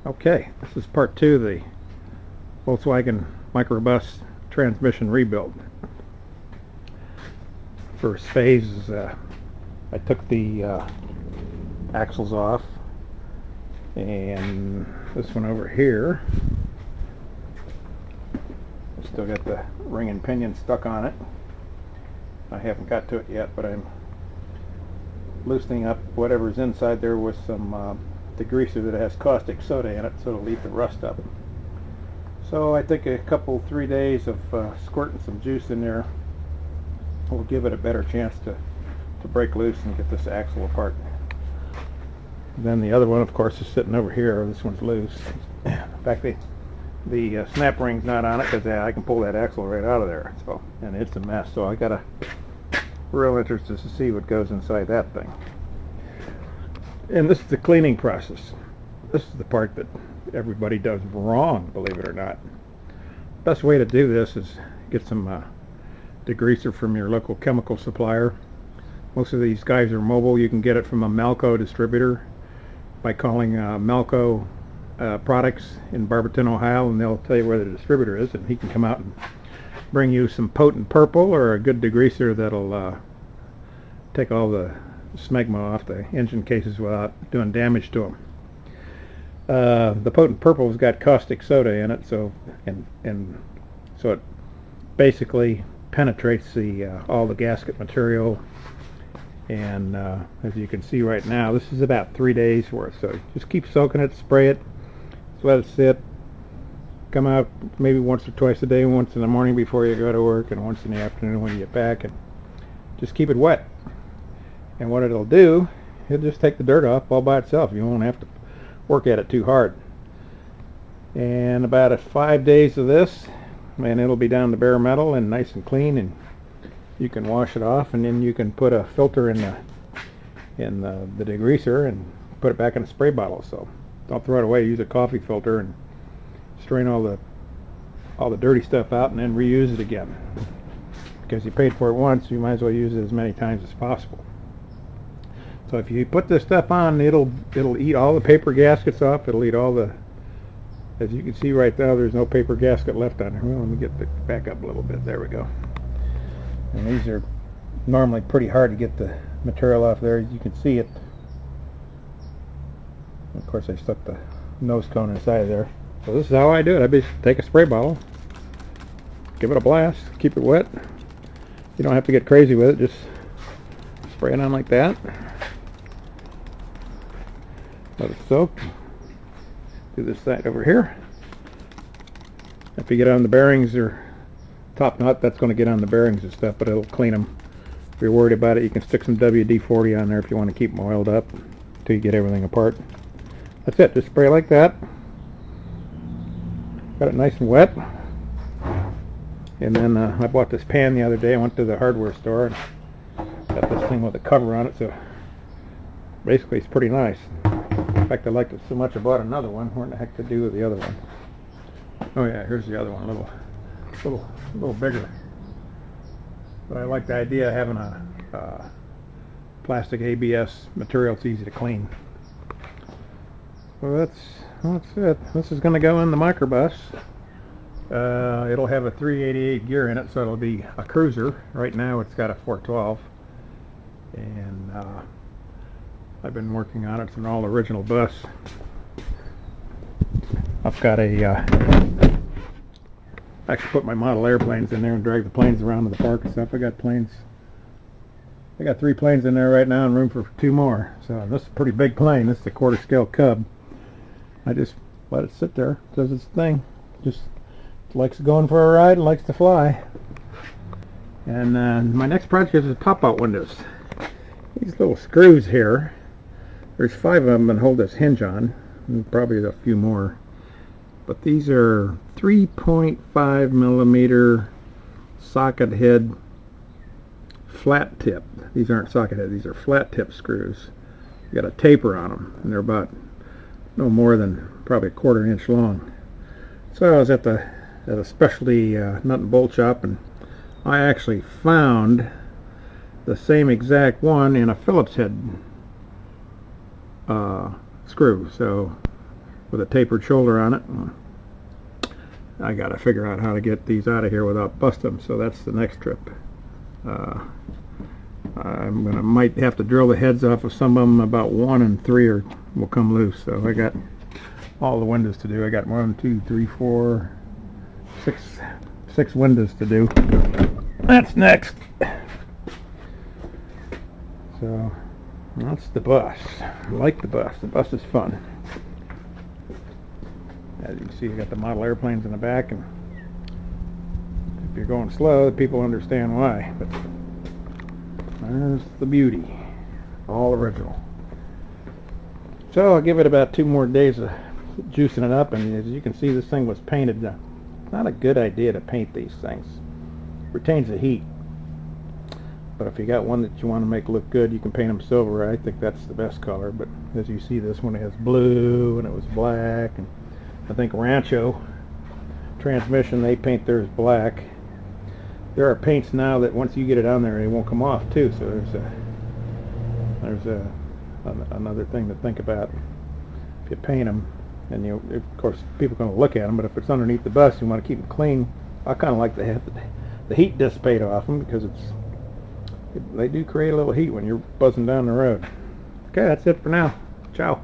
Okay, this is part 2 of the Volkswagen microbus transmission rebuild. First phase is I took the axles off, and this one over here still got the ring and pinion stuck on it. I haven't got to it yet, but I'm loosening up whatever's inside there with some degreaser that has caustic soda in it, so it'll eat the rust up. So I think a couple, 3 days of squirting some juice in there will give it a better chance to break loose and get this axle apart. And then the other one, of course, is sitting over here. This one's loose. In fact, the snap ring's not on it because I can pull that axle right out of there. So, and it's a mess. So I got a real interest to see what goes inside that thing. And this is the cleaning process. This is the part that everybody does wrong, believe it or not. Best way to do this is get some degreaser from your local chemical supplier. Most of these guys are mobile. You can get it from a MALCO distributor by calling MALCO products in Barberton, Ohio, and they'll tell you where the distributor is, and he can come out and bring you some potent purple or a good degreaser that'll take all the SMEGMA off the engine cases without doing damage to them. The potent purple's got caustic soda in it, so so it basically penetrates all the gasket material. And as you can see right now, this is about 3 days worth. So just keep soaking it, spray it, just let it sit. Come out maybe once or twice a day, once in the morning before you go to work, and once in the afternoon when you get back, and just keep it wet. And what it'll do, it'll just take the dirt off all by itself. You won't have to work at it too hard. And about 5 days of this, and it'll be down to bare metal and nice and clean, and you can wash it off, and then you can put a filter in the degreaser and put it back in a spray bottle. So don't throw it away. Use a coffee filter and strain all the dirty stuff out, and then reuse it again. Because you paid for it once, you might as well use it as many times as possible. So if you put this stuff on, it'll eat all the paper gaskets off. It'll eat all the, as you can see right now, there's no paper gasket left on there. Well, let me get the back up a little bit. There we go. And these are normally pretty hard to get the material off there. You can see it. Of course, I stuck the nose cone inside there. So this is how I do it. I just take a spray bottle, give it a blast, keep it wet. You don't have to get crazy with it. Just spray it on like that. Let it soak. Do this side over here. If you get on the bearings or top nut, that's going to get on the bearings and stuff, but it'll clean them. If you're worried about it, you can stick some WD-40 on there if you want to keep them oiled up until you get everything apart. That's it. Just spray like that. Got it nice and wet. And then I bought this pan the other day. I went to the hardware store and got this thing with a cover on it, so basically it's pretty nice. In fact, I liked it so much I bought another one. What the heck to do with the other one? Oh yeah, here's the other one, a little bigger. But I like the idea of having a plastic ABS material. It's easy to clean. Well, that's it. This is going to go in the microbus. It'll have a 388 gear in it, so it'll be a cruiser. Right now it's got a 412, and I've been working on it. It's an all original bus. I've got actually put my model airplanes in there and drag the planes around to the park and stuff. I got 3 planes in there right now and room for 2 more. So this is a pretty big plane. This is a quarter scale Cub. I just let it sit there. It does its thing. Just likes going for a ride and likes to fly. And my next project is pop-out windows. These little screws here, there's 5 of them and hold this hinge on, and probably a few more. But these are 3.5 millimeter socket head flat tip. These aren't socket head, these are flat tip screws. You got a taper on them, and they're about no more than probably a 1/4 inch long. So I was at a specialty nut and bolt shop, and I actually found the same exact one in a Phillips head screw. So with a tapered shoulder on it. I got to figure out how to get these out of here without busting them, so that's the next trip. Might have to drill the heads off of some of them. About 1 and 3 will come loose. So I got all the windows to do. I got 1, 2, 3, 4, 6 windows to do. That's next. So that's the bus. I like the bus. The bus is fun. As you can see, you got the model airplanes in the back, and if you're going slow, the people understand why. But there's the beauty, all original. So I'll give it about 2 more days of juicing it up, and as you can see, this thing was painted. Not a good idea to paint these things. It retains the heat, but if you got one that you want to make look good, you can paint them silver. I think that's the best color. But as you see, this one has blue, and it was black, and I think Rancho transmission, they paint theirs black. There are paints now that once you get it on there, it won't come off too. So there's another thing to think about. If you paint them, and of course people are going to look at them, but if it's underneath the bus, you want to keep them clean. I kind of like to have the heat dissipate off them, because they do create a little heat when you're buzzing down the road. Okay, that's it for now. Ciao.